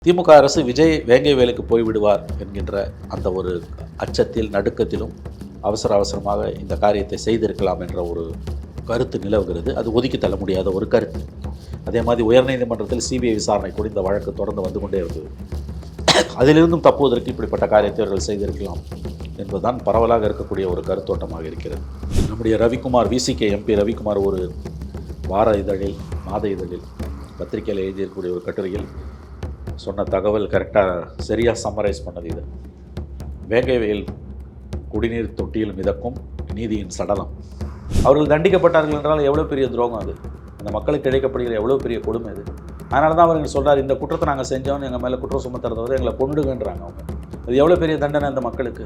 திமுக அரசு விஜய் வேங்கை வேலுக்கு போய்விடுவார் என்கின்ற அந்த ஒரு அச்சத்தில் நடுக்கத்திலும் அவசரமாக இந்த காரியத்தை செய்திருக்கலாம் என்ற ஒரு கருத்து நிலவுகிறது. அது ஒதுக்கி தள்ள முடியாத ஒரு கருத்து. அதே மாதிரி உயர்நீதிமன்றத்தில் சிபிஐ விசாரணை கூட இந்த வழக்கு தொடர்ந்து வந்து கொண்டே இருந்தது. அதிலிருந்தும் தப்புவதற்கு இப்படிப்பட்ட காரியத்தை அவர்கள் செய்திருக்கலாம் என்பதுதான் பரவலாக இருக்கக்கூடிய ஒரு கருத்தோட்டமாக இருக்கிறது. நம்முடைய ரவிக்குமார், விசிகே எம்பி ரவிக்குமார் ஒரு வார இதழில், மாத இதழில், பத்திரிகையில் எழுதியிருக்கக்கூடிய ஒரு கட்டுரையில் சொன்ன தகவல் கரெக்டாக சரியாக சம்மரைஸ் பண்ணது. இது வேங்கை வயல் குடிநீர் தொட்டியில் மிதக்கும் நீதியின் சடலம். அவர்கள் தண்டிக்கப்பட்டார்கள் என்றால் எவ்வளோ பெரிய துரோகம் அது, அந்த மக்களுக்கு இழைக்கப்படுகிற எவ்வளோ பெரிய கொடுமை அது. அதனால தான் அவர்கள் சொல்கிறார், இந்த குற்றத்தை நாங்கள் செஞ்சோன்னு எங்கள் மேலே குற்றம் சுமத்துறதை எங்களை கொண்டுடுங்கன்றாங்க அவங்க. அது எவ்வளோ பெரிய தண்டனை அந்த மக்களுக்கு.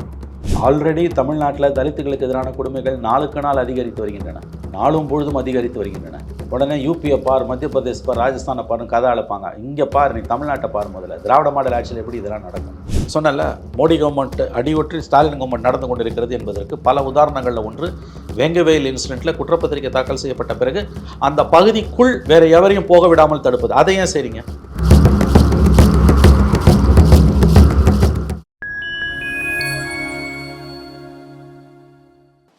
ஆல்ரெடி தமிழ்நாட்டில் தலித்துகளுக்கு எதிரான கொடுமைகள் நாளுக்கு நாள் அதிகரித்து வருகின்றன, நாளும் பொழுதும் அதிகரித்து வருகின்றன. உடனே யூபியை பார், மத்திய பிரதேஷ் பார், ராஜஸ்தானை பாருன்னு கதை அழைப்பாங்க. இங்கே பார், நீ தமிழ்நாட்டை பார். முதல்ல திராவிட மாடல் ஆட்சியில் எப்படி இதெல்லாம் நடக்கும் சொன்னல. மோடி கவர்மெண்ட் அடிவொற்றி ஸ்டாலின் கவர்மெண்ட் நடந்து கொண்டிருக்கிறது என்பதற்கு பல உதாரணங்களில் ஒன்று வேங்கை வயல் இன்சிடென்ட்டில் குற்றப்பத்திரிகை தாக்கல் செய்யப்பட்ட பிறகு அந்த பகுதிக்குள் வேறு எவரையும் போக விடாமல் தடுப்பது. அதை ஏன் செய்றீங்க?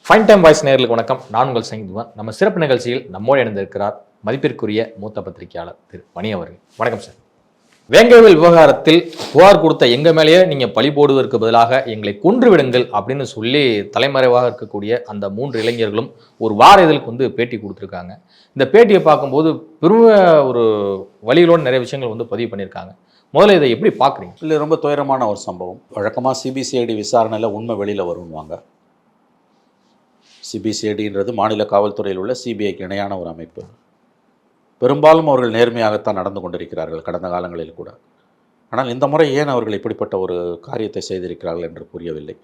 ஃபைன் டைம் வாய்ஸ் நேயர்களுக்கு வணக்கம். நான் உங்கள் சங்கீத்வான். நம்ம சிறப்பு நிகழ்ச்சியில் நம்மோடு இணைந்திருக்கிறார் மதிப்பிற்குரிய மூத்த பத்திரிகையாளர் திரு மணி அவர்கள். வணக்கம் சார். வேங்கைவேல் விவகாரத்தில் புகார் கொடுத்த எங்க மேலேயே நீங்க பழி போடுவதற்கு பதிலாக எங்களை கொன்று விடுங்கள் அப்படின்னு சொல்லி தலைமறைவாக இருக்கக்கூடிய அந்த 3 இளைஞர்களும் ஒரு வார இதழுக்கு பேட்டி கொடுத்துருக்காங்க. இந்த பேட்டியை பார்க்கும்போது பெரும் ஒரு வழிகளோடு நிறைய விஷயங்கள் பதிவு பண்ணியிருக்காங்க. முதல்ல இதை எப்படி பார்க்குறீங்க? இல்லை, ரொம்ப துயரமான ஒரு சம்பவம். வழக்கமாக சிபிசிஐடி விசாரணையில் உண்மை வெளியில் வருவாங்க. சிபிசிஐடின்றது மாநில காவல்துறையில் உள்ள சிபிஐக்கு இணையான ஒரு அமைப்பு. பெரும்பாலும் அவர்கள் நேர்மையாகத்தான் நடந்து கொண்டிருக்கிறார்கள் கடந்த காலங்களில் கூட. ஆனால் இந்த முறை ஏன் அவர்கள் இப்படிப்பட்ட ஒரு காரியத்தை செய்திருக்கிறார்கள் என்று புரியவில்லை.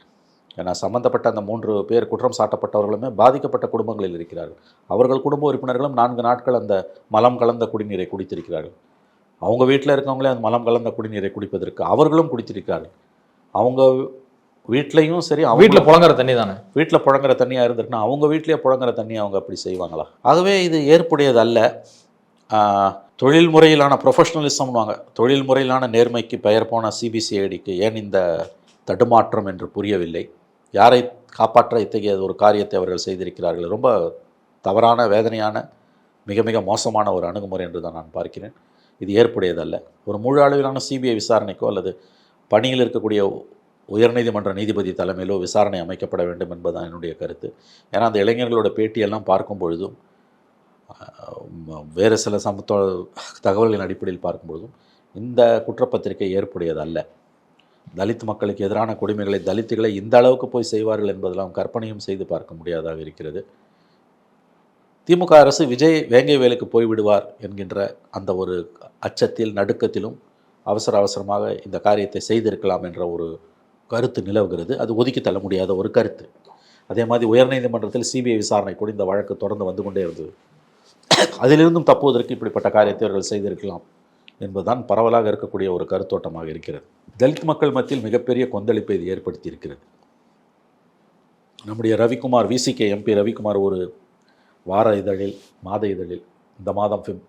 ஏன்னா சம்பந்தப்பட்ட அந்த 3 பேர் குற்றம் சாட்டப்பட்டவர்களுமே பாதிக்கப்பட்ட குடும்பங்களில் இருக்கிறார்கள். அவர்கள் குடும்ப உறுப்பினர்களும் 4 நாட்கள் அந்த மலம் கலந்த குடிநீரை குடித்திருக்கிறார்கள். அவங்க வீட்டில் இருக்கவங்களே அந்த மலம் கலந்த குடிநீரை குடிப்பதற்கு அவர்களும் குடித்திருக்கிறார்கள். அவங்க வீட்லேயும் சரி, வீட்டில் புழங்குற தண்ணி தானே, வீட்டில் புழங்குற தண்ணியாக இருந்திருக்குன்னா அவங்க வீட்டிலேயே புழங்குற தண்ணி அவங்க அப்படி செய்வாங்களா? ஆகவே இது ஏற்புடையது அல்ல. தொழில் முறையிலான ப்ரொஃபஷனலிசம்னுவாங்க, தொழில் முறையிலான நேர்மைக்கு பெயர் போன சிபிசிஐடிக்கு ஏன் இந்த தடுமாற்றம் என்று புரியவில்லை. யாரை காப்பாற்ற இத்தகைய ஒரு காரியத்தை அவர்கள் செய்திருக்கிறார்கள். ரொம்ப தவறான, வேதனையான, மிக மிக மோசமான ஒரு அணுகுமுறை என்று தான் நான் பார்க்கிறேன். இது ஏற்புடையதல்ல. ஒரு முழு அளவிலான சிபிஐ விசாரணைக்கோ அல்லது பணியில் இருக்கக்கூடிய உயர்நீதிமன்ற நீதிபதி தலைமையிலோ விசாரணை அமைக்கப்பட வேண்டும் என்பதுதான் என்னுடைய கருத்து. ஏன்னா அந்த இளைஞர்களோட பேட்டியெல்லாம் பார்க்கும் பொழுதும் வேறு சில தகவல்களின் அடிப்படையில் பார்க்கும்பொழுதும் இந்த குற்றப்பத்திரிகை ஏற்புடையதல்ல. தலித் மக்களுக்கு எதிரான கொடுமைகளை, தலித்துகளை இந்த அளவுக்கு போய் செய்வார்கள் என்பதெல்லாம் கற்பனையும் செய்து பார்க்க முடியாதாக இருக்கிறது. திமுக அரசு விஜய் வேங்கை வேலுக்கு போய்விடுவார் என்கின்ற அந்த ஒரு அச்சத்தில் நடுக்கத்திலும் அவசரமாக இந்த காரியத்தை செய்திருக்கலாம் என்ற ஒரு கருத்து நிலவுகிறது. அது ஒதுக்கி தள்ள முடியாத ஒரு கருத்து. அதே மாதிரி உயர்நீதிமன்றத்தில் சிபிஐ விசாரணை கூட இந்த வழக்கு தொடர்ந்து வந்து கொண்டே இருந்தது. அதிலிருந்தும் தப்புவதற்கு இப்படிப்பட்ட காரியத்தை அவர்கள் செய்திருக்கலாம் என்பதுதான் பரவலாக இருக்கக்கூடிய ஒரு கருத்தோட்டமாக இருக்கிறது. தலித் மக்கள் மத்தியில் மிகப்பெரிய கொந்தளிப்பை இது ஏற்படுத்தி இருக்கிறது. நம்முடைய ரவிக்குமார், விசிகே எம்பி ரவிக்குமார் ஒரு வார இதழில், மாத இதழில், இந்த மாதம்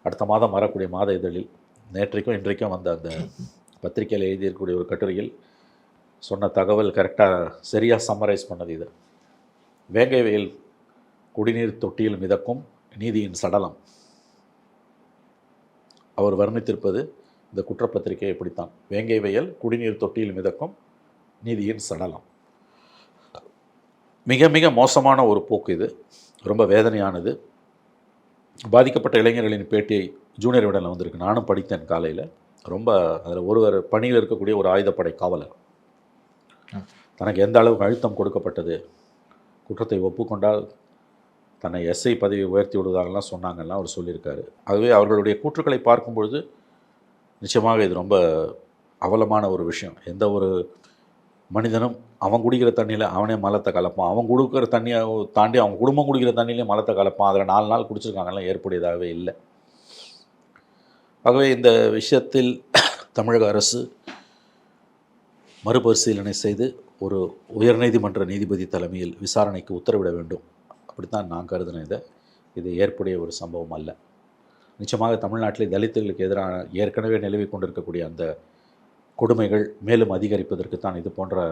அடுத்த மாதம் வரக்கூடிய மாத இதழில் நேற்றைக்கும் இன்றைக்கும் வந்த அந்த பத்திரிகையில் எழுதியிருக்கக்கூடிய ஒரு கட்டுரையில் சொன்ன தகவல் கரெக்டாக சரியாக சம்மரைஸ் பண்ணது. இது வேங்கை வயல் குடிநீர் தொட்டியில் மிதக்கும் நீதியின் சடலம். அவர் வர்ணித்திருப்பது இந்த குற்றப்பத்திரிகை எப்படித்தான், வேங்கை வயல் குடிநீர் தொட்டியில் மிதக்கும் நீதியின் சடலம். மிக மிக மோசமான ஒரு போக்கு இது. ரொம்ப வேதனையானது. பாதிக்கப்பட்ட இளைஞர்களின் பேட்டியை ஜூனியர் விடனில் வந்திருக்கு. நானும் படித்தேன் காலையில். ரொம்ப அதில் ஒருவர் பணியில் இருக்கக்கூடிய ஒரு ஆயுதப்படை காவலர், தனக்கு எந்த அளவுக்கு அழுத்தம் கொடுக்கப்பட்டது, குற்றத்தை ஒப்புக்கொண்டால் தன்னை எஸ்ஐ பதவி உயர்த்தி விடுவதாகலாம் சொன்னாங்கலாம் அவர் சொல்லியிருக்காரு. ஆகவே அவர்களுடைய கூற்றுக்களை பார்க்கும்பொழுது நிச்சயமாக இது ரொம்ப அவலமான ஒரு விஷயம். எந்த ஒரு மனிதனும் அவன் குடிக்கிற தண்ணியில் அவனே மலத்தை கலப்பான், அவன் கொடுக்குற தண்ணியை தாண்டி அவங்க குடும்பம் குடிக்கிற தண்ணியிலே மலத்தை கலப்பான், அதில் 4 நாள் குடிச்சிருக்காங்கலாம் ஏற்புடையதாகவே இல்லை. ஆகவே இந்த விஷயத்தில் தமிழக அரசு மறுபரிசீலனை செய்து ஒரு உயர்நீதிமன்ற நீதிபதி தலைமையில் விசாரணைக்கு உத்தரவிட வேண்டும். அப்படித்தான் நான் கருதினேன். இது ஏற்புடைய ஒரு சம்பவம் அல்ல. நிச்சயமாக தமிழ்நாட்டிலே தலித்துகளுக்கு எதிரான ஏற்கனவே நிலவி கொண்டிருக்கக்கூடிய அந்த கொடுமைகள் மேலும் அதிகரிப்பதற்கு தான் இது போன்ற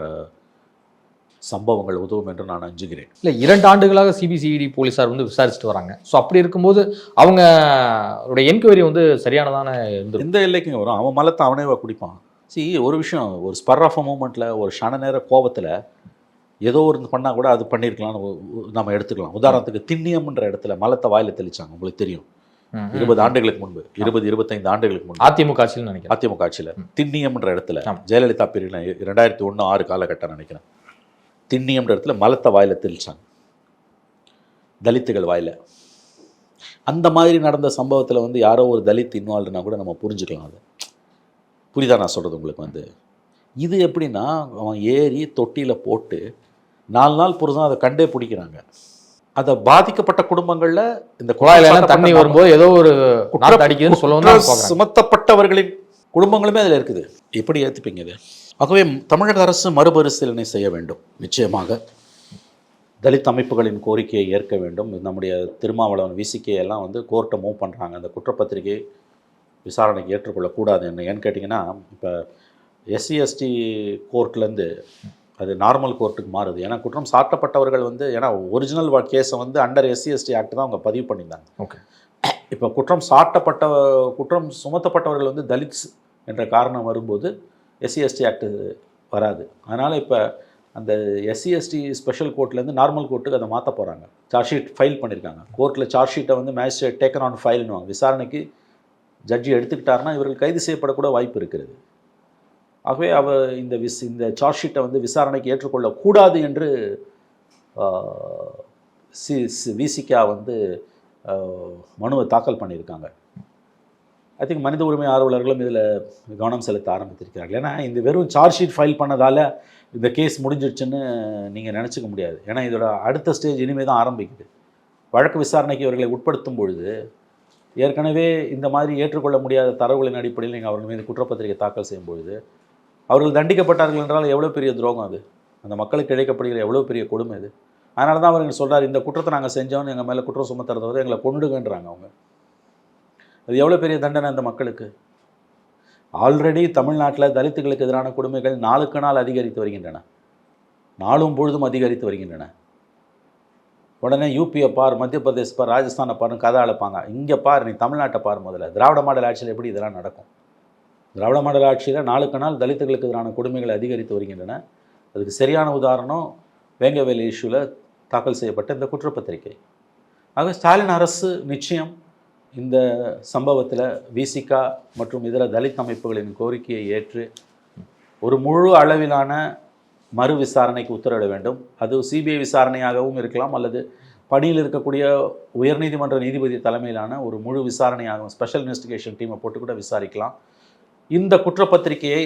சம்பவங்கள் உதவும் என்று நான் அஞ்சுகிறேன். இல்லை 2 ஆண்டுகளாக சிபிசிஐடி போலீஸார் வந்து விசாரிச்சுட்டு வராங்க. ஸோ அப்படி இருக்கும்போது அவங்களுடைய என்கொயரி வந்து சரியானதான எந்த எல்லைக்குங்க வரும்? அவன் மலத்தை அவனே குடிப்பான். ஒரு விஷயம், ஒரு ஸ்பர் ஆஃப் அ மூமெண்ட்டில், ஒரு க்ஷண நேர கோபத்தில் ஏதோ ஒரு பண்ணால் கூட அது பண்ணியிருக்கலாம்னு நம்ம எடுத்துக்கலாம். உதாரணத்துக்கு திண்ணியம்ன்ற இடத்துல மலத்தை வாயில் தெளிச்சாங்க, உங்களுக்கு தெரியும். 20 ஆண்டுகளுக்கு முன்பு, 25 ஆண்டுகளுக்கு முன்பு அதிமுக ஆட்சியில் நினைக்கிறேன். அதிமுக ஆட்சியில் திண்ணியம்ன்ற இடத்துல ஜெயலலிதா பீரியட் 2001-6 காலகட்டம் நினைக்கிறேன். திண்ணியம்ன்ற இடத்துல மலத்தை வாயில் தெளிச்சாங்க, தலித்துகள் வாயில். அந்த மாதிரி நடந்த சம்பவத்தில் வந்து யாரோ ஒரு தலித் இன்வால்வ்னா கூட நம்ம புரிஞ்சுக்கலாம். அது புரியுதா நான் சொல்கிறது உங்களுக்கு? இது எப்படின்னா, அவன் ஏறி தொட்டியில் போட்டு 4 நாள் பொறுத்தான் அதை கண்டே பிடிக்கிறாங்க. அதை பாதிக்கப்பட்ட குடும்பங்களில் இந்த குழாயில தண்ணி வரும்போது ஏதோ ஒரு நாட்டு அடிக்குதுன்னு சொல்லவும் சுமத்தப்பட்டவர்களின் குடும்பங்களுமே அதில் இருக்குது. எப்படி ஏற்றுப்பீங்க இது? ஆகவே தமிழக அரசு மறுபரிசீலனை செய்ய வேண்டும். நிச்சயமாக தலித் அமைப்புகளின் கோரிக்கையை ஏற்க வேண்டும். நம்முடைய திருமாவளவன் விசிகே எல்லாம் வந்து கோர்ட்டை மூவ் பண்ணுறாங்க. அந்த குற்றப்பத்திரிகை விசாரணைக்கு ஏற்றுக்கொள்ளக்கூடாது. ஏன்னு கேட்டிங்கன்னா, இப்போ SC/ST கோர்ட்லேருந்து அது நார்மல் கோர்ட்டுக்கு மாறுது. ஏன்னா குற்றம் சாட்டப்பட்டவர்கள் வந்து, ஏன்னா ஒரிஜினல் கேஸை வந்து அண்டர் SC/ST ஆக்ட் தான் அவங்க பதிவு பண்ணியிருந்தாங்க. ஓகே. இப்போ குற்றம் சுமத்தப்பட்டவர்கள் வந்து தலித்ஸ் என்ற காரணம் வரும்போது SC/ST ஆக்ட் வராது. அதனால் இப்போ அந்த SC/ST ஸ்பெஷல் கோர்ட்லேருந்து நார்மல் கோர்ட்டுக்கு அதை மாற்ற போகிறாங்க. சார்ஜ் ஷீட் ஃபைல் பண்ணியிருக்காங்க. கோர்ட்டில் சார்ஜ் ஷீட்டை வந்து மேஜிஸ்ட்ரேட் டேக்கன் ஆன் ஃபைல்னுவாங்க. விசாரணைக்கு ஜட்ஜி எடுத்துக்கிட்டாருன்னா இவர்கள் கைது செய்யப்படக்கூட வாய்ப்பு இருக்கிறது. ஆகவே இந்த சார்ஜ் ஷீட்டை வந்து விசாரணைக்கு ஏற்றுக்கொள்ளக்கூடாது என்று விசிகா வந்து மனுவை தாக்கல் பண்ணியிருக்காங்க. ஐ திங்க் மனித உரிமை ஆர்வலர்களும் இதில் கவனம் செலுத்த ஆரம்பித்திருக்கிறார்கள். ஏன்னா இந்த வெறும் சார்ஜ் ஷீட் ஃபைல் பண்ணதால் இந்த கேஸ் முடிஞ்சிடுச்சுன்னு நீங்கள் நினச்சிக்க முடியாது. ஏன்னா இதோட அடுத்த ஸ்டேஜ் இனிமேல் தான் ஆரம்பிக்குது. வழக்கு விசாரணைக்கு இவர்களை உட்படுத்தும் பொழுது ஏற்கனவே இந்த மாதிரி ஏற்றுக்கொள்ள முடியாத தரவுகளின் அடிப்படையில் நீங்கள் அவர்கள் மீது குற்றப்பத்திரிகை தாக்கல் செய்யும் பொழுது அவர்கள் தண்டிக்கப்பட்டார்கள் என்றால் எவ்வளோ பெரிய துரோகம் அது, அந்த மக்களுக்கு இழைக்கப்படுகிற எவ்வளோ பெரிய கொடுமை அது. அதனால தான் அவர்கள் சொல்கிறார், இந்த குற்றத்தை நாங்கள் செஞ்சோன்னு எங்கள் மேலே குற்றம் சுமத்துறதை வந்து எங்களை கொண்டுடுங்கன்றாங்க அவங்க. அது எவ்வளோ பெரிய தண்டனை அந்த மக்களுக்கு. ஆல்ரெடி தமிழ்நாட்டில் தலித்துகளுக்கு எதிரான கொடுமைகள் நாளுக்கு நாள் அதிகரித்து வருகின்றன, நாளும் பொழுதும் அதிகரித்து வருகின்றன. உடனே யூபியை பார், மத்திய பிரதேச பார், ராஜஸ்தானை பாருன்னு கதை அழைப்பாங்க. இங்கே பார், நீ தமிழ்நாட்டை பார். முதல்ல திராவிட மாடல் ஆட்சியில் எப்படி இதெல்லாம் நடக்கும்? திராவிட மாடல் ஆட்சியில் நாளுக்கு நாள் தலித்துகளுக்கு எதிரான கொடுமைகள் அதிகரித்து வருகின்றன. அதுக்கு சரியான உதாரணம் வேங்கவேல் இஷ்யூவில் தாக்கல் செய்யப்பட்ட இந்த குற்றப்பத்திரிகை. ஆக ஸ்டாலின் அரசு நிச்சயம் இந்த சம்பவத்தில் விசிகா மற்றும் இதர தலித் அமைப்புகளின் கோரிக்கையை ஏற்று ஒரு முழு அளவிலான மறு விசாரணைக்கு உத்தரவிட வேண்டும். அது சிபிஐ விசாரணையாகவும் இருக்கலாம், அல்லது பணியில் இருக்கக்கூடிய உயர்நீதிமன்ற நீதிபதி தலைமையிலான ஒரு முழு விசாரணையாகவும் ஸ்பெஷல் இன்வெஸ்டிகேஷன் டீமை போட்டு கூட விசாரிக்கலாம். இந்த குற்றப்பத்திரிகையை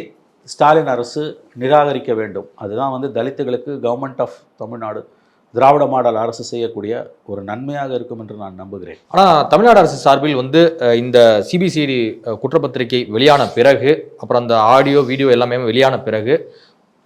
ஸ்டாலின் அரசு நிராகரிக்க வேண்டும். அதுதான் வந்து தலித்துகளுக்கு government of Tamil Nadu Dravida model அரசு செய்யக்கூடிய ஒரு நன்மையாக இருக்கும் என்று நான் நம்புகிறேன். ஆனால் தமிழ்நாடு அரசு சார்பில் வந்து இந்த சிபிசிஐடி குற்றப்பத்திரிகை வெளியான பிறகு, அப்புறம் அந்த ஆடியோ வீடியோ எல்லாமே வெளியான பிறகு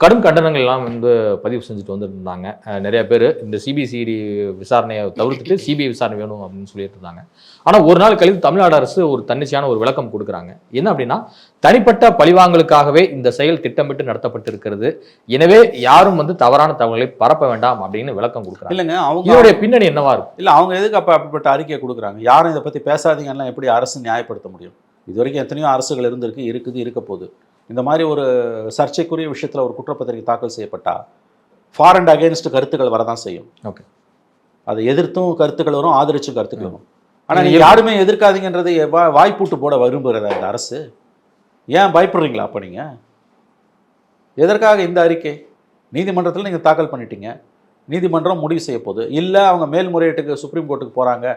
கடும் கண்டனங்கள் எல்லாம் வந்து பதிவு செஞ்சுட்டு வந்துருந்தாங்க. நிறைய பேர் இந்த சிபிசிஐடி விசாரணையை தவிர்த்துட்டு சிபிஐ விசாரணை வேணும் அப்படின்னு சொல்லிட்டு இருந்தாங்க. ஆனால் ஒரு நாள் கழித்து தமிழ்நாடு அரசு ஒரு தன்னிச்சையான ஒரு விளக்கம் கொடுக்குறாங்க. என்ன அப்படின்னா, தனிப்பட்ட பழிவாங்கலுக்காகவே இந்த செயல் திட்டமிட்டு நடத்தப்பட்டு இருக்கிறது, எனவே யாரும் வந்து தவறான தகவல்களை பரப்ப வேண்டாம் அப்படின்னு விளக்கம் கொடுக்குறாங்க. இல்லைங்க, அவங்களுடைய பின்னணி என்னவா இருக்கும்? இல்லை, அவங்க எதுக்கு அப்போ அப்படிப்பட்ட அறிக்கையை கொடுக்குறாங்க? யாரும் இதை பற்றி பேசாதீங்கன்னா எப்படி அரசு நியாயப்படுத்த முடியும்? இது வரைக்கும் எத்தனையோ அரசுகள் இருக்க போகுது. இந்த மாதிரி ஒரு சர்ச்சைக்குரிய விஷயத்தில் ஒரு குற்றப்பத்திரிகை தாக்கல் செய்யப்பட்டால் ஃபார் அண்ட் அகெயின்ஸ்ட் கருத்துக்கள் வரதான் செய்யும். ஓகே, அதை எதிர்த்தும் கருத்துக்கள் வரும், ஆதரிச்சும் கருத்துக்கள் வரும். ஆனால் நீங்கள் யாருமே எதிர்க்காதீங்கன்றது வாய்ப்பூட்டு போட விரும்புகிறதா இந்த அரசு? ஏன் பயப்படுறீங்களா? அப்போ நீங்கள் எதற்காக இந்த அறிக்கை? நீதிமன்றத்தில் நீங்கள் தாக்கல் பண்ணிட்டீங்க, நீதிமன்றம் முடிவு செய்ய போகுது. இல்லை அவங்க மேல்முறையீட்டுக்கு சுப்ரீம் கோர்ட்டுக்கு போகிறாங்க,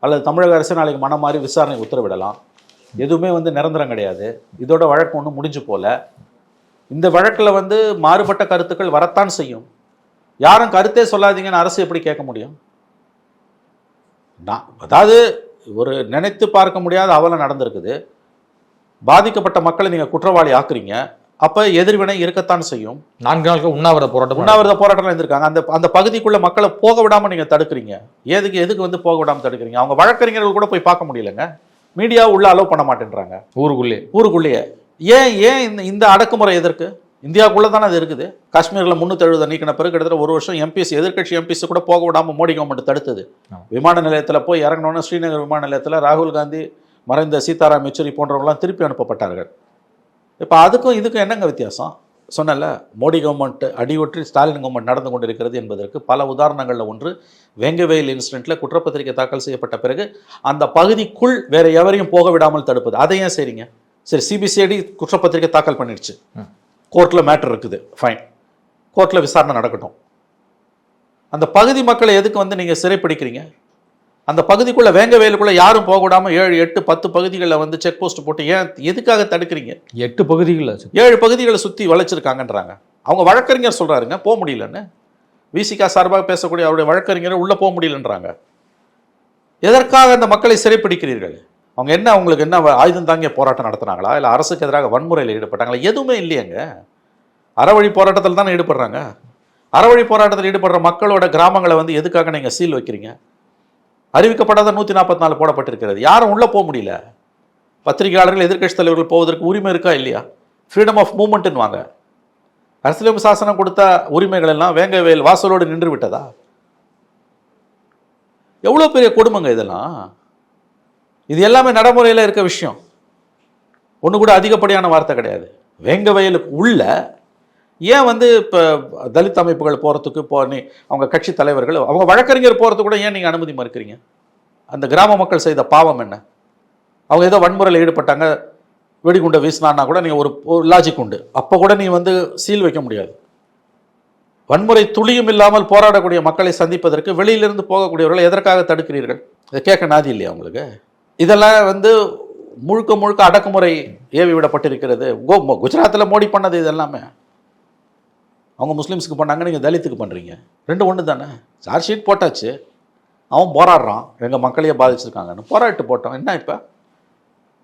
அல்லது தமிழக அரசு நாளைக்கு மனம் மாறி விசாரணை உத்தரவிடலாம். எதுவுமே வந்து நிரந்தரம் கிடையாது. இதோட வழக்கு ஒன்றும் முடிஞ்சு போல. இந்த வழக்கில் வந்து மாறுபட்ட கருத்துக்கள் வரத்தான் செய்யும். யாரும் கருத்தே சொல்லாதீங்கன்னு அரசு எப்படி கேட்க முடியும்? அதாவது ஒரு நினைத்து பார்க்க முடியாத அவலம் நடந்திருக்குது. பாதிக்கப்பட்ட மக்களை நீங்கள் குற்றவாளி ஆக்குறீங்க, அப்போ எதிர்வினை இருக்கத்தான் செய்யும். 4 நாளுக்கு உண்ணாவிரத போராட்டம் இருந்திருக்காங்க. அந்த பகுதிக்குள்ள மக்களை போக விடாமல் நீங்கள் தடுக்கிறீங்க. எதுக்கு வந்து போக விடாமல் தடுக்கிறீங்க? அவங்க வழக்கறிஞர்கள் கூட போய் பார்க்க முடியலங்க. மீடியா உள்ள அலோவ் பண்ண மாட்டேன்றாங்க ஊருக்குள்ளேயே. ஏன் இந்த அடக்குமுறை எதற்கு? இந்தியாவுக்குள்ளே தானே அது இருக்குது. காஷ்மீரில் 370 நீக்கின பிறகு கிட்டத்தட்ட ஒரு வருஷம் எம்பிஎஸ், எதிர்க்கட்சி எம்பிஎஸ் கூட போக விடாமல் மோடி கவர்மெண்ட் தடுத்தது. விமான நிலையத்தில் போய் இறங்கினோன்னு ஸ்ரீநகர் விமான நிலையத்தில் ராகுல் காந்தி, மறைந்த சீதாராம் யெச்சூரி போன்றவங்களாம் திருப்பி அனுப்பப்பட்டார்கள். இப்போ அதுக்கும் இதுக்கும் என்னங்க வித்தியாசம்? சொன்னல, மோடி கவர்மெண்ட் அடியொற்றி ஸ்டாலின் கவர்மெண்ட் நடந்து கொண்டிருக்கிறது என்பதற்கு பல உதாரணங்களில் ஒன்று வேங்கவேல் இன்சிடென்ட்டில் குற்றப்பத்திரிகை தாக்கல் செய்யப்பட்ட பிறகு அந்த பகுதிக்குள் வேற எவரையும் போக விடாமல் தடுப்பது. அதை ஏன் செய்றீங்க? சரி, சிபிசிஐடி குற்றப்பத்திரிகை தாக்கல் பண்ணிடுச்சு, கோர்ட்டில் மேட்டர் இருக்குது, ஃபைன், கோர்ட்டில் விசாரணை நடக்கட்டும். அந்த பகுதி மக்களை எதுக்கு வந்து நீங்கள் சிறைப்பிடிக்கிறீங்க? அந்த பகுதிக்குள்ளே வேங்கவேலுக்குள்ளே யாரும் போக விடாமல் 7, 8, 10 பகுதிகளில் வந்து செக் போஸ்ட் போட்டு எதுக்காக தடுக்கிறீங்க? 8 பகுதிகளில் 7 பகுதிகளை சுற்றி வளைச்சிருக்காங்கன்றாங்க. அவங்க வழக்கறிஞர் சொல்கிறாருங்க போக முடியலன்னு. விசிகா சார்பாக பேசக்கூடிய அவருடைய வழக்கறிஞர் உள்ளே போக முடியலன்றாங்க. எதற்காக அந்த மக்களை சிறைப்பிடிக்கிறீர்கள்? அவங்க என்ன, அவங்களுக்கு என்ன ஆயுதம் தாங்கிய போராட்டம் நடத்துனாங்களா, இல்லை அரசுக்கு எதிராக வன்முறையில் ஈடுபட்டாங்களா? எதுவுமே இல்லையங்க. அறவழி போராட்டத்தில் தானே ஈடுபடுறாங்க. அறவழி போராட்டத்தில் ஈடுபடுற மக்களோட கிராமங்களை வந்து எதுக்காக நீங்கள் சீல் வைக்கிறீங்க? அறிவிக்கப்படாத 144 போடப்பட்டிருக்கிறது. யாரும் உள்ளே போக முடியல. பத்திரிகையாளர்கள், எதிர்க்கட்சி தலைவர்கள் போவதற்கு உரிமை இருக்கா இல்லையா? ஃப்ரீடம் ஆஃப் மூவ்மெண்ட்னு வாங்க. அரசியலமைப்பு சாசனம் கொடுத்த உரிமைகள் எல்லாம் வேங்கவேல் வாசலோடு நின்று விட்டதா? எவ்வளோ பெரிய கொடுமைங்க இதெல்லாம். இது எல்லாமே நடைமுறையில் இருக்க விஷயம். ஒன்று கூட அதிகப்படியான வார்த்தை கிடையாது. வேங்கவயலுக்கு உள்ள ஏன் வந்து இப்போ தலித் அமைப்புகள் போகிறதுக்கு அவங்க கட்சி தலைவர்கள், அவங்க வழக்கறிஞர் போகிறதுக்கு கூட ஏன் நீங்கள் அனுமதி மறுக்கிறீங்க? அந்த கிராம மக்கள் செய்த பாவம் என்ன? அவங்க ஏதோ வன்முறையில் ஈடுபட்டாங்க, வெடிகுண்டை வீசினான்னா கூட நீங்கள் ஒரு லாஜிக் உண்டு. அப்போ கூட நீ வந்து சீல் வைக்க முடியாது. வன்முறை துளியும் இல்லாமல் போராடக்கூடிய மக்களை சந்திப்பதற்கு வெளியிலிருந்து போகக்கூடியவர்கள் எதற்காக தடுக்கிறீர்கள்? இதை கேட்க நாதி இல்லையா உங்களுக்கு? இதெல்லாம் வந்து முழுக்க முழுக்க அடக்குமுறை ஏவி விடப்பட்டிருக்கிறது. குஜராத்தில் மோடி பண்ணது இது எல்லாமே. அவங்க முஸ்லீம்ஸுக்கு பண்ணாங்க, நீங்கள் தலித்துக்கு பண்ணுறீங்க. ரெண்டு ஒன்று தானே. சார்ஜ் ஷீட் போட்டாச்சு, அவன் போராடுறான், எங்கள் மக்களையே பாதிச்சிருக்காங்கன்னு. போராட்டு போட்டோம், என்ன இப்போ?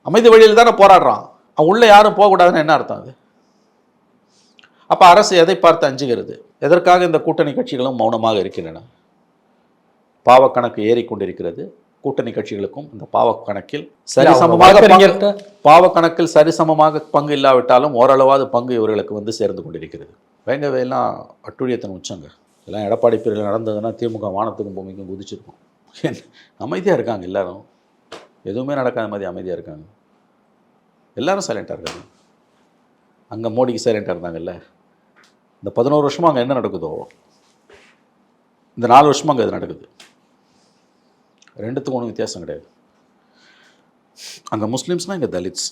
அமைதி வழியில் தானே போராடுறான். அவன் உள்ளே யாரும் போகக்கூடாதுன்னு என்ன அர்த்தம் அது? அப்போ அரசு எதை பார்த்து அஞ்சுகிறது? எதற்காக இந்த கூட்டணி கட்சிகளும் மௌனமாக இருக்கின்றன? பாவக்கணக்கு ஏறிக்கொண்டிருக்கிறது. கூட்டணி கட்சிகளுக்கும் இந்த பாவக்கணக்கில் சரிசமமாக பங்கு இல்லாவிட்டாலும் ஓரளவாது பங்கு இவர்களுக்கு வந்து சேர்ந்து கொண்டிருக்கிறது. வேங்கவேலாம் அட்டுழியத்தின் உச்சங்க. இதெல்லாம் எடப்பாடி பிரிவில் நடந்ததுன்னா திமுக வானத்துக்கும் பூமிக்கும் குதிச்சிருக்கும். அமைதியாக இருக்காங்க எல்லாரும், எதுவுமே நடக்காத மாதிரி அமைதியாக இருக்காங்க. எல்லாரும் சைலண்ட்டாக இருக்காங்க. அங்கே மோடிக்கு சைலண்ட்டாக இருந்தாங்கல்ல. இந்த 11 வருஷமாக அங்கே என்ன நடக்குதோ இந்த 4 வருஷமாக அங்கே அது நடக்குது. ரெண்டுத்துக்கும் ஒன்றும் வித்தியாசம் கிடையாது. அங்கே முஸ்லீம்ஸ்னால் இங்கே தலித்ஸ்,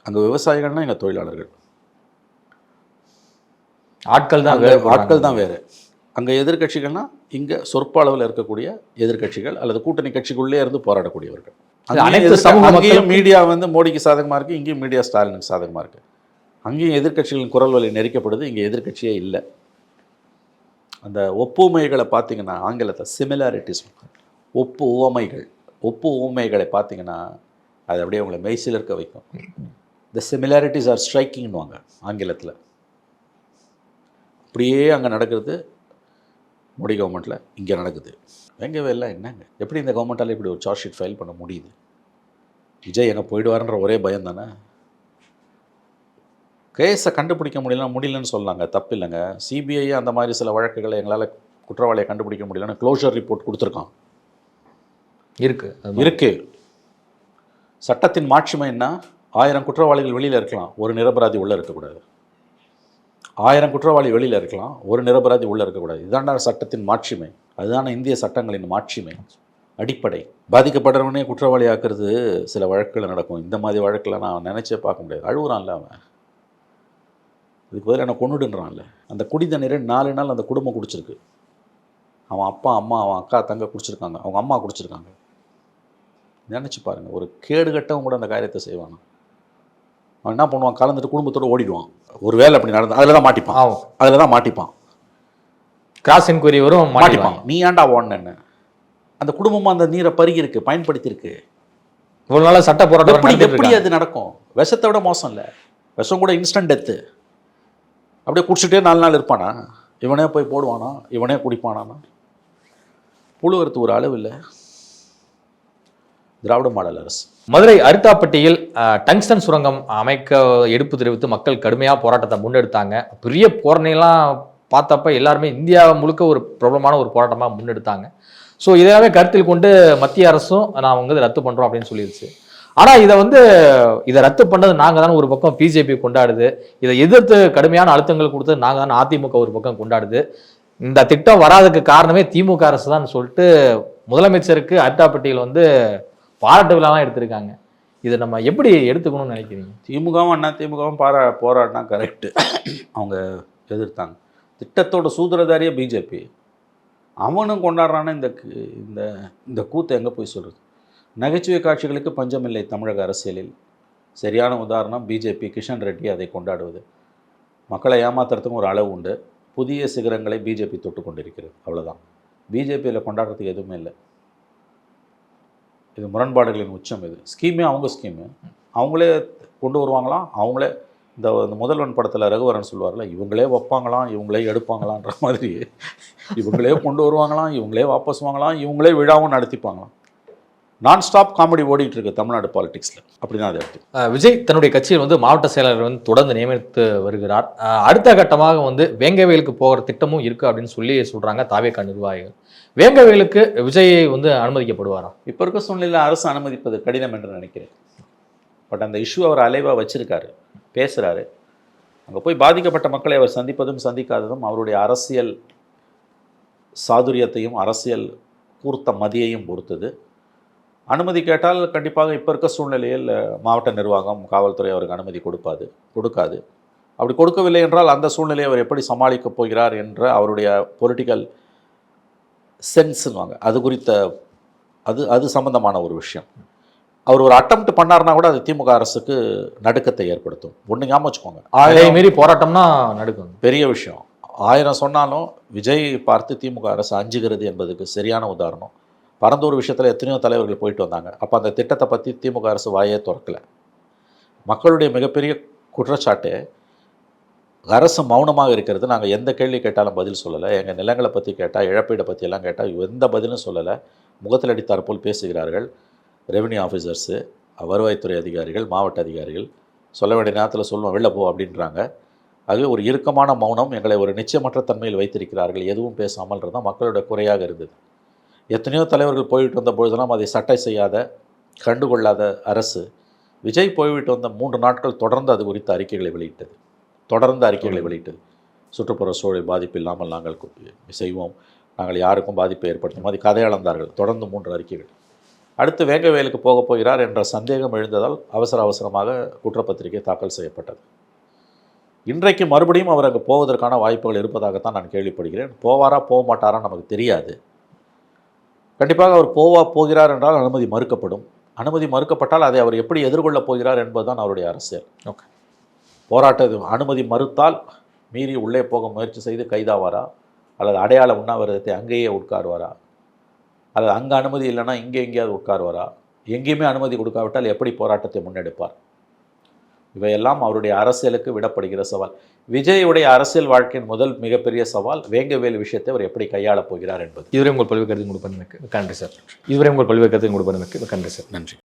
அங்கே விவசாயிகள்னால் இங்கே தொழிலாளர்கள். ஆட்கள் தான் வேறு. அங்கே எதிர்கட்சிகள்னால் இங்கே சொற்ப அளவில் இருக்கக்கூடிய எதிர்கட்சிகள் அல்லது கூட்டணி கட்சிக்குள்ளே இருந்து போராடக்கூடியவர்கள். அங்கேயும் மீடியா வந்து மோடிக்கு சாதகமாக இருக்குது, இங்கேயும் மீடியா ஸ்டாலினுக்கு சாதகமாக இருக்குது. அங்கேயும் எதிர்கட்சிகளின் குரல் வலி நெரிக்கப்படுது, இங்கே எதிர்கட்சியே இல்லை. அந்த ஒப்புமைகளை பார்த்தீங்கன்னா ஆங்கிலத்தில் சிமிலாரிட்டிஸ், ஒப்பு உவமைகளை பார்த்தீங்கன்னா அது அப்படியே உங்களை மெய்சில் இருக்க வைக்கும். த சிமிலாரிட்டிஸ் ஆர் ஸ்ட்ரைக்கிங்னுவாங்க ஆங்கிலத்தில். அப்படியே அங்கே நடக்கிறது மோடி கவர்மெண்ட்டில் இங்கே நடக்குது. வேங்கவேல்லாம் என்னங்க, எப்படி இந்த கவர்மெண்ட்டால் இப்படி ஒரு சார்ஜ் ஷீட் ஃபைல் பண்ண முடியுது? விஜய் எங்கே போயிடுவார்ன்ற ஒரே பயம் தானே. கேஸை கண்டுபிடிக்க முடியலன்னு சொல்லாங்க, தப்பு இல்லைங்க. சிபிஐ அந்த மாதிரி சில வழக்குகளை எங்களால் குற்றவாளியை கண்டுபிடிக்க முடியலன்னு க்ளோஷர் ரிப்போர்ட் கொடுத்துருக்கான். இருக்கு. சட்டத்தின் மாட்சிமை என்ன? 1000 குற்றவாளிகள் வெளியில் இருக்கலாம், ஒரு நிரபராதி உள்ளே இருக்கக்கூடாது. 1000 குற்றவாளி வெளியில் இருக்கலாம், ஒரு நிரபராதி உள்ளே இருக்கக்கூடாது. இதுதான் சட்டத்தின் மாட்சிமை. அதுதான் இந்திய சட்டங்களின் மாட்சிமை அடிப்படை. பாதிக்கப்படுறவனே குற்றவாளி ஆக்குறது சில வழக்குகள் நடக்கும். இந்த மாதிரி வழக்கில் நான் நினச்சே பார்க்க முடியாது. அழுகுறான்ல அவன், இதுக்கு பதில் என்ன கொண்டுடுன்றான்ல. அந்த குடி தண்ணீரை 4 நாள் அந்த குடும்பம் குடிச்சிருக்கு. அவன் அப்பா, அம்மா, அவன் அக்கா, தங்க குடிச்சிருக்காங்க, அவங்க அம்மா குடிச்சிருக்காங்க. நினச்சி பாருங்கள், ஒரு கேடு கட்டவன் கூட அந்த காரியத்தை செய்வான். அவன் என்ன பண்ணுவான், கலந்துட்டு குடும்பத்தோடு ஓடிடுவான். ஒரு வேலை அப்படி நடந்து அதில் தான் மாட்டிப்பான். கிராஸ் என்கொயரி வரும், மாட்டிப்பான். நீ ஏன்டா ஓடனேன்னு. அந்த குடும்பமாக அந்த நீரை பருகிருக்கு, பயன்படுத்தியிருக்கு. இவ்வளோ நாளாக சட்ட போராட்டம் எப்படி அது நடக்கும்? விஷத்தை விட மோசம் இல்லை. விஷம் கூட இன்ஸ்டன்ட் டெத்து. அப்படியே குடிச்சிட்டே 4 நாள் இருப்பானா? இவனே போய் போடுவானா? இவனே குடிப்பானானா? புழுகிறது ஒரு அளவு இல்லை. திராவிட மாடல் அரசு. மதுரை அரித்தாப்பட்டியில் டங்ஸ்டன் சுரங்கம் அமைக்க எடுப்பு தெரிவித்து மக்கள் கடுமையாக போராட்டத்தை முன்னெடுத்தாங்க. பெரிய போராட்டம்லாம் பார்த்தப்ப எல்லாருமே இந்தியா முழுக்க ஒரு பிரபலமான ஒரு போராட்டமாக முன்னெடுத்தாங்க. ஸோ இதாகவே கருத்தில் கொண்டு மத்திய அரசும் நான் வந்து ரத்து பண்ணுறோம் அப்படின்னு சொல்லிடுச்சு. ஆனால் இதை ரத்து பண்ணது நாங்கள் தானே ஒரு பக்கம் பிஜேபி கொண்டாடுது, இதை எதிர்த்து கடுமையான அழுத்தங்கள் கொடுத்து நாங்கள் தானே அதிமுக ஒரு பக்கம் கொண்டாடுது. இந்த திட்டம் வராதுக்கு காரணமே திமுக அரசு தான் சொல்லிட்டு முதலமைச்சருக்கு அரித்தாப்பட்டியில் பாராட்டு விழாலாம் எடுத்திருக்காங்க. இதை நம்ம எப்படி எடுத்துக்கணும்னு நினைக்கிறீங்க? திமுகவும் அதிமுகவும் போராடினா கரெக்டு. அவங்க எதிர்த்தாங்க. திட்டத்தோட சூத்திரதாரியே பிஜேபி. அவனும் கொண்டாடுறான்னு இந்த கூத்தை எங்கே போய் சொல்கிறது? நகைச்சுவை காட்சிகளுக்கு பஞ்சமில்லை தமிழக அரசியலில். சரியான உதாரணம் பிஜேபி. கிஷன் ரெட்டி அதை கொண்டாடுவது. மக்களை ஏமாத்துறதுக்கும் ஒரு அளவு உண்டு. புதிய சிகரங்களை பிஜேபி தொட்டு கொண்டிருக்கிறது, அவ்வளோதான். பிஜேபியில் கொண்டாடுறதுக்கு எதுவுமே இல்லை. இது முரண்பாடுகளின் உச்சம். இது ஸ்கீமே அவங்க ஸ்கீமு. அவங்களே கொண்டு வருவாங்களாம். அவங்களே இந்த முதல்வன் படத்தில் ரகுவரன் சொல்லுவார்ல, இவங்களே வைப்பாங்களாம், இவங்களே எடுப்பாங்களான்ற மாதிரி இவங்களே கொண்டு வருவாங்களாம், இவங்களே வாபஸ் வாங்கலாம், இவங்களே விழாவும் நடத்திப்பாங்களாம். நான் ஸ்டாப் காமெடி ஓடிட்டு இருக்கு தமிழ்நாடு பாலிடிக்ஸில். அப்படிதான் அது எடுத்து. விஜய் தன்னுடைய கட்சியில் மாவட்ட செயலாளர் தொடர்ந்து நியமித்து வருகிறார். அடுத்த கட்டமாக வேங்கவேலுக்கு போகிற திட்டமும் இருக்கு அப்படின்னு சொல்றாங்க தாவேகா நிர்வாகிகள். வேங்கவேலுக்கு விஜய் அனுமதிக்கப்படுவாரா? இப்போ இருக்க சூழ்நிலையில் அரசு அனுமதிப்பது கடினம் என்று நினைக்கிறேன். பட் அந்த இஷ்யூ அவர் அலைவாக வச்சிருக்காரு, பேசுகிறாரு. அங்கே போய் பாதிக்கப்பட்ட மக்களை அவர் சந்திப்பதும் சந்திக்காததும் அவருடைய அரசியல் சாதுரியத்தையும் அரசியல் கூர்த்த மதியையும் பொறுத்தது. அனுமதி கேட்டால் கண்டிப்பாக இப்போ இருக்க சூழ்நிலையில் மாவட்ட நிர்வாகம், காவல்துறை அவருக்கு அனுமதி கொடுக்காது. அப்படி கொடுக்கவில்லை என்றால் அந்த சூழ்நிலையை அவர் எப்படி சமாளிக்கப் போகிறார் என்ற அவருடைய பொலிட்டிக்கல் சென்ஸுன்னுவாங்க, அது குறித்த அது சம்பந்தமான ஒரு விஷயம். அவர் ஒரு அட்டெம்ப்ட் பண்ணார்னா கூட அது திமுக அரசுக்கு நடுக்கத்தை ஏற்படுத்தும். ஒன்று ஞாபகம் வச்சுக்கோங்க, ஆயிரம் மீறி போராட்டம்னா நடுக்கும். பெரிய விஷயம். 1000 சொன்னாலும் விஜய் பார்த்து திமுக அரசு அஞ்சுகிறது என்பதுக்கு சரியான உதாரணம். பரந்தூர் விஷயத்தில் எத்தனையோ தலைவர்கள் போயிட்டு வந்தாங்க. அப்போ அந்த திட்டத்தை பற்றி திமுக அரசு வாயே திறக்கலை. மக்களுடைய மிகப்பெரிய குற்றச்சாட்டு அரசு மௌனமாக இருக்கிறது. நாங்கள் எந்த கேள்வி கேட்டாலும் பதில் சொல்லலை. எங்கள் நிலங்களை பற்றி கேட்டால், இழப்பீடை பற்றியெல்லாம் கேட்டால் எந்த பதிலும் சொல்லலை. முகத்தில் அடித்தார் போல் பேசுகிறார்கள். ரெவென்யூ ஆஃபீஸர்ஸு, வருவாய்த்துறை அதிகாரிகள், மாவட்ட அதிகாரிகள் சொல்ல வேண்டிய நேரத்தில் சொல்லுவோம் வெளில போ அப்படின்றாங்க. ஆகவே ஒரு இறுக்கமான மௌனம் எங்களை ஒரு நிச்சயமற்ற தன்மையில் வைத்திருக்கிறார்கள், எதுவும் பேசாமல் இருந்தால் மக்களுடைய குறையாக இருந்தது. எத்தனையோ தலைவர்கள் போய்விட்டு வந்த பொழுதெல்லாம் அதை சட்டை செய்யாத, கண்டுகொள்ளாத அரசு விஜய் போய்விட்டு வந்த 3 நாட்கள் தொடர்ந்து அது குறித்த அறிக்கைகளை வெளியிட்டது. சுற்றுப்புற சூழல் பாதிப்பு இல்லாமல் நாங்கள் செய்வோம், நாங்கள் யாருக்கும் பாதிப்பை ஏற்படுத்தும் மாதிரி கதை அளந்தார்கள். தொடர்ந்து 3 அறிக்கைகள். அடுத்து வேங்கவேலுக்கு போகப் போகிறார் என்ற சந்தேகம் எழுந்ததால் அவசரமாக குற்றப்பத்திரிகை தாக்கல் செய்யப்பட்டது. இன்றைக்கு மறுபடியும் அவர் அங்கே போவதற்கான வாய்ப்புகள் இருப்பதாகத்தான் நான் கேள்விப்படுகிறேன். போவாரா போக மாட்டாரா நமக்கு தெரியாது. கண்டிப்பாக அவர் போகிறார் என்றால் அனுமதி மறுக்கப்படும். அனுமதி மறுக்கப்பட்டால் அதை அவர் எப்படி எதிர்கொள்ளப் போகிறார் என்பதுதான் அவருடைய அரசியல். ஓகே, அனுமதி மறுத்தால் மீறி உள்ளே போக முயற்சி செய்து கைதாவாரா, அல்லது அடையாள உண்ணாவிரதத்தை அங்கேயே உட்காருவாரா, அல்லது அங்கே அனுமதி இல்லைன்னா இங்கே எங்கேயாவது உட்காருவாரா, எங்கேயுமே அனுமதி கொடுக்காவிட்டால் எப்படி போராட்டத்தை முன்னெடுப்பார்? இவையெல்லாம் அவருடைய அரசியலுக்கு விடப்படுகிற சவால். விஜயுடைய அரசியல் வாழ்க்கையின் முதல் மிகப்பெரிய சவால் வேங்கவேல் விஷயத்தை அவர் எப்படி கையாளப் போகிறார் என்பது. இதுவரை உங்கள் பல்வேறு கருத்து கொடுப்பதற்கு நன்றி சார்.